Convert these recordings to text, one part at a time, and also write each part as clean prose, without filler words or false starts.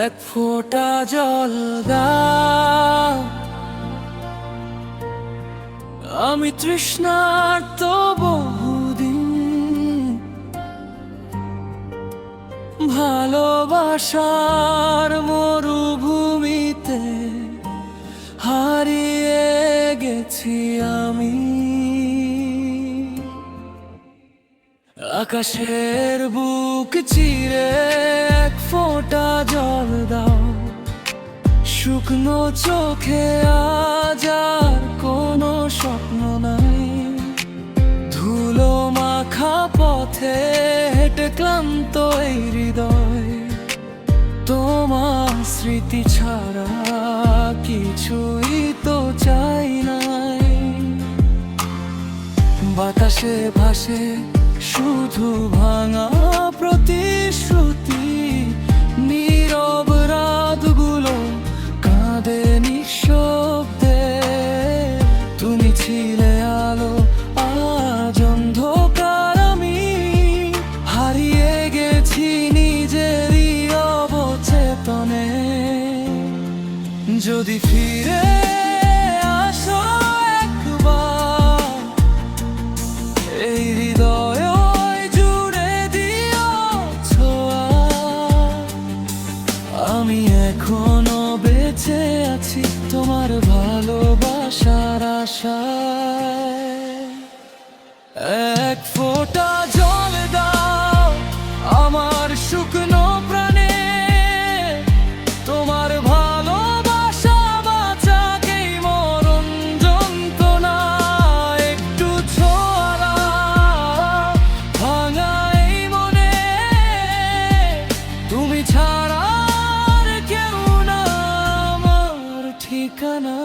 এক ফোঁটা জল দাও, আমি তৃষ্ণার্ত বহুদিন, ভালোবাসার মরুভূমিতে হারিয়ে গেছি আমি। আকাশের বুক চিরে এক ফোঁটা জল দাও, শুকনো চোখে আজ আর কোনো স্বপ্ন নাই। ধুলো মাখা পথে হেঁটে ক্লান্ত এই হৃদয়, তোমার স্মৃতি ছাড়া কিছুই তো চাই নাই। বাতাসে ভাসে শুধু ভাঙা প্রতিশ্রুতি, নীরব রাতগুলো কাঁদে নিঃশব্দে। তুমি ছিলে আলো, আজ অন্ধকার আমি, হারিয়ে গেছি নিজেরই অবচেতনে। যদি ফিরে আসো একবার, এই হৃদয় জুড়ে দিও ছোঁয়া। আমি এখনো বেঁচে আছি তোমার ভালোবাসার আশায়। এক ফোঁটা জল দাও আমার শুকনো প্রাণে, তোমার ভালোবাসা বাঁচাকেই মরণ যন্ত্রণা। একটু ছোঁয়া ভাঙা এই মনে, তুমি ছাড়া আর কেউ না আমার ঠিকানা।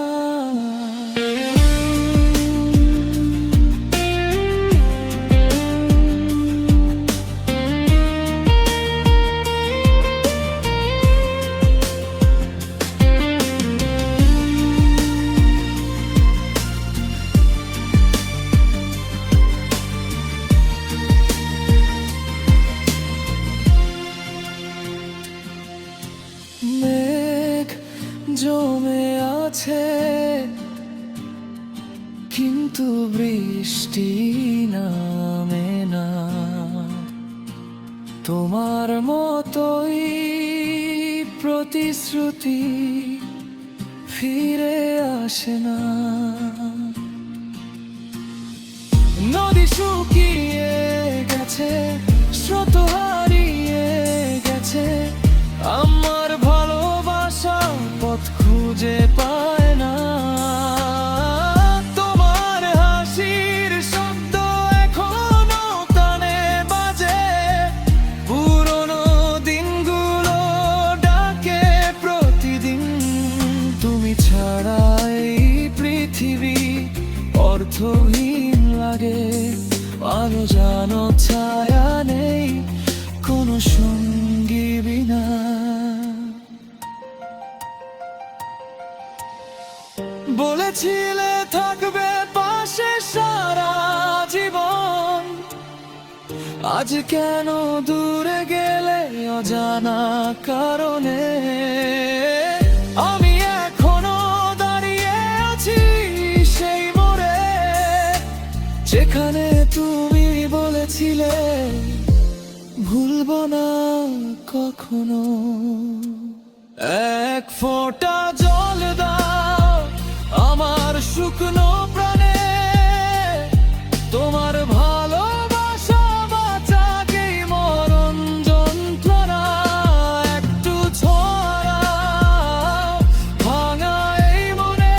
মেঘ জমে আছে কিন্তু বৃষ্টি নামে না, তোমার মতোই প্রতিশ্রুতি ফিরে আসে না। নদী শুকিয়ে গেছে, স্রোত হারিয়ে গেছে, আমার ভালোবাসা পথ খুঁজে পায় না। তোমার হাসির শব্দ এখনো কানে বাজে, পুরনো দিনগুলো ডাকে প্রতিদিন। তুমি ছাড়া এই পৃথিবী অর্থহীন লাগে, আলো জানো ছায়া নেই কোনো সঙ্গী বিনা। বলেছিলে থাকবে পাশে সারা জীবন, আজ কেন দূরে গেলে অজানা কারণে। আমি এখনো দাঁড়িয়ে আছি সেই মোড়ে, যেখানে তুমি বলেছিলে ভুলবো না কখনো। এক ফোঁটা জল দাও আমার শুকনো প্রাণে, তোমার ভালোবাসা বাঁচাকেই মরণ যন্ত্রণা। একটু ছোঁয়া ভাঙা এই মনে,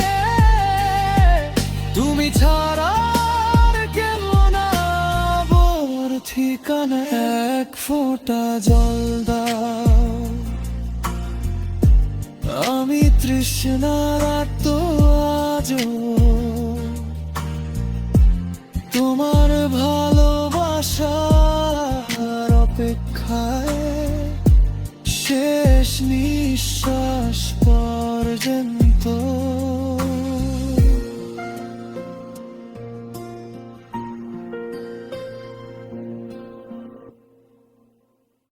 তুমি ছাড়া আর কেউ না আমার ঠিকানা। এক ফোঁটা জল দাও, আমি তৃষ্ণার আর্ত আজও, তোমার ভালোবাসার অপেক্ষায় শেষ নিঃশ্বাস পর্যন্ত।